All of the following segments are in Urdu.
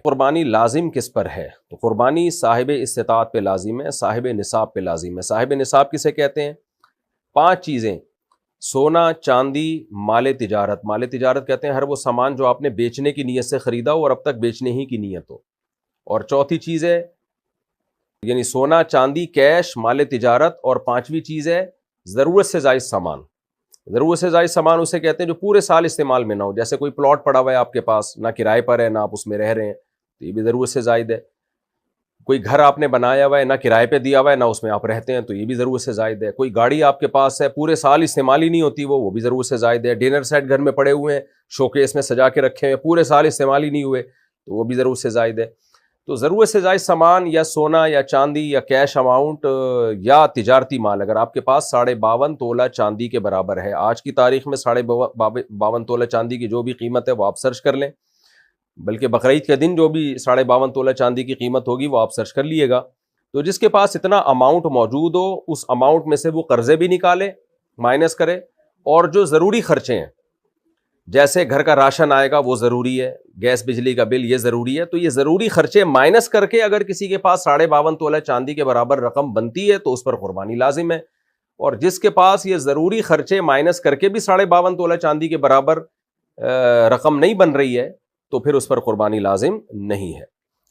قربانی لازم کس پر ہے؟ تو قربانی صاحب استطاعت پہ لازم ہے، صاحب نصاب پہ لازم ہے۔ صاحب نصاب کسے کہتے ہیں؟ 5 چیزیں: سونا، چاندی، مال تجارت۔ مال تجارت کہتے ہیں ہر وہ سامان جو آپ نے بیچنے کی نیت سے خریدا ہو اور اب تک بیچنے ہی کی نیت ہو۔ اور چوتھی چیز ہے یعنی سونا، چاندی، کیش، مال تجارت، اور 5ویں چیز ہے ضرورت سے زائد سامان۔ ضرورت سے زائد سامان اسے کہتے ہیں جو پورے سال استعمال میں نہ ہو، جیسے کوئی پلاٹ پڑا ہوا ہے آپ کے پاس، نہ کرائے پر ہے نہ آپ اس میں رہ رہے ہیں، تو یہ بھی ضرورت سے زائد ہے۔ کوئی گھر آپ نے بنایا ہوا ہے، نہ کرائے پہ دیا ہوا ہے نہ اس میں آپ رہتے ہیں، تو یہ بھی ضرورت سے زائد ہے۔ کوئی گاڑی آپ کے پاس ہے، پورے سال استعمال ہی نہیں ہوتی وہ بھی ضرورت سے زائد ہے۔ ڈنر سیٹ گھر میں پڑے ہوئے ہیں، شوکیس میں سجا کے رکھے ہیں، پورے سال استعمال ہی نہیں ہوئے، تو وہ بھی ضرورت سے زائد ہے۔ تو ضرورت سے زائد سامان یا سونا یا چاندی یا کیش اماؤنٹ یا تجارتی مال اگر آپ کے پاس 52.5 تولہ چاندی کے برابر ہے، آج کی تاریخ میں 52.5 تولہ چاندی کی جو بھی قیمت ہے وہ آپ سرچ کر لیں، بلکہ بقرعید کے دن جو بھی 52.5 تولہ چاندی کی قیمت ہوگی وہ آپ سرچ کر لیے گا۔ تو جس کے پاس اتنا اماؤنٹ موجود ہو اس اماؤنٹ میں سے وہ قرضے بھی نکالے، مائنس کرے، اور جو ضروری خرچے ہیں جیسے گھر کا راشن آئے گا وہ ضروری ہے، گیس بجلی کا بل یہ ضروری ہے، تو یہ ضروری خرچے مائنس کر کے اگر کسی کے پاس 52.5 تولہ چاندی کے برابر رقم بنتی ہے تو اس پر قربانی لازم ہے۔ اور جس کے پاس یہ ضروری خرچے مائنس کر کے بھی 52.5 تولہ چاندی کے برابر رقم نہیں بن رہی ہے تو پھر اس پر قربانی لازم نہیں ہے۔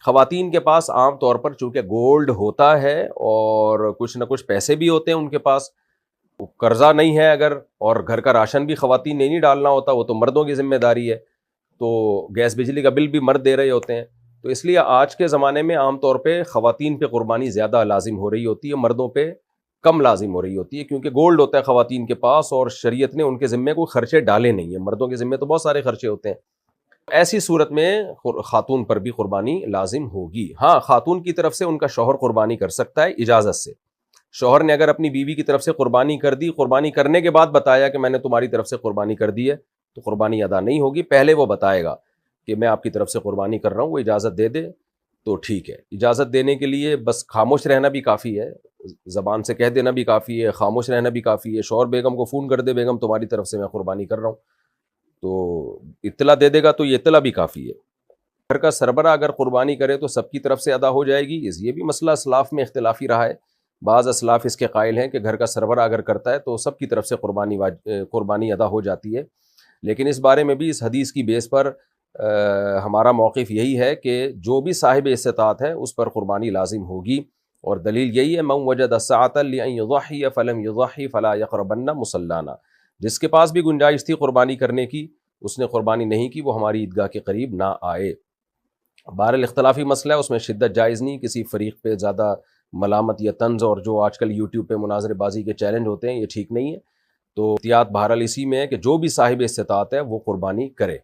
خواتین کے پاس عام طور پر چونکہ گولڈ ہوتا ہے اور کچھ نہ کچھ پیسے بھی ہوتے ہیں ان کے پاس، قرضہ نہیں ہے اگر، اور گھر کا راشن بھی خواتین نے نہیں ڈالنا ہوتا، وہ تو مردوں کی ذمہ داری ہے، تو گیس بجلی کا بل بھی مرد دے رہے ہوتے ہیں، تو اس لیے آج کے زمانے میں عام طور پہ خواتین پہ قربانی زیادہ لازم ہو رہی ہوتی ہے، مردوں پہ کم لازم ہو رہی ہوتی ہے، کیونکہ گولڈ ہوتا ہے خواتین کے پاس اور شریعت نے ان کے ذمے کوئی خرچے ڈالے نہیں ہیں، مردوں کے ذمے تو بہت سارے خرچے ہوتے ہیں۔ ایسی صورت میں خاتون پر بھی قربانی لازم ہوگی۔ ہاں، خاتون کی طرف سے ان کا شوہر قربانی کر سکتا ہے اجازت سے۔ شوہر نے اگر اپنی بیوی کی طرف سے قربانی کر دی، قربانی کرنے کے بعد بتایا کہ میں نے تمہاری طرف سے قربانی کر دی ہے، تو قربانی ادا نہیں ہوگی۔ پہلے وہ بتائے گا کہ میں آپ کی طرف سے قربانی کر رہا ہوں، وہ اجازت دے دے تو ٹھیک ہے۔ اجازت دینے کے لیے بس خاموش رہنا بھی کافی ہے، زبان سے کہہ دینا بھی کافی ہے، خاموش رہنا بھی کافی ہے۔ شوہر بیگم کو فون کر دے، بیگم تمہاری طرف سے میں قربانی کر رہا ہوں، تو اطلاع دے دے گا تو یہ اطلاع بھی کافی ہے۔ گھر کا سربراہ اگر قربانی کرے تو سب کی طرف سے ادا ہو جائے گی، یہ بھی مسئلہ اسلاف میں اختلافی رہا ہے۔ بعض اسلاف اس کے قائل ہیں کہ گھر کا سربراہ اگر کرتا ہے تو سب کی طرف سے قربانی ادا ہو جاتی ہے، لیکن اس بارے میں بھی اس حدیث کی بیس پر ہمارا موقف یہی ہے کہ جو بھی صاحب استطاعت ہے اس پر قربانی لازم ہوگی، اور دلیل یہی ہے من وجد السعۃ لأن یضحی فلم یضحی فلا یقربن مصلانا، جس کے پاس بھی گنجائش تھی قربانی کرنے کی اس نے قربانی نہیں کی، وہ ہماری عیدگاہ کے قریب نہ آئے۔ بہرحال اختلافی مسئلہ ہے، اس میں شدت جائز نہیں، کسی فریق پہ زیادہ ملامت یا طنز اور جو آج کل یوٹیوب پہ مناظرے بازی کے چیلنج ہوتے ہیں یہ ٹھیک نہیں ہے۔ تو احتیاط بہرحال اسی میں ہے کہ جو بھی صاحب استطاعت ہے وہ قربانی کرے۔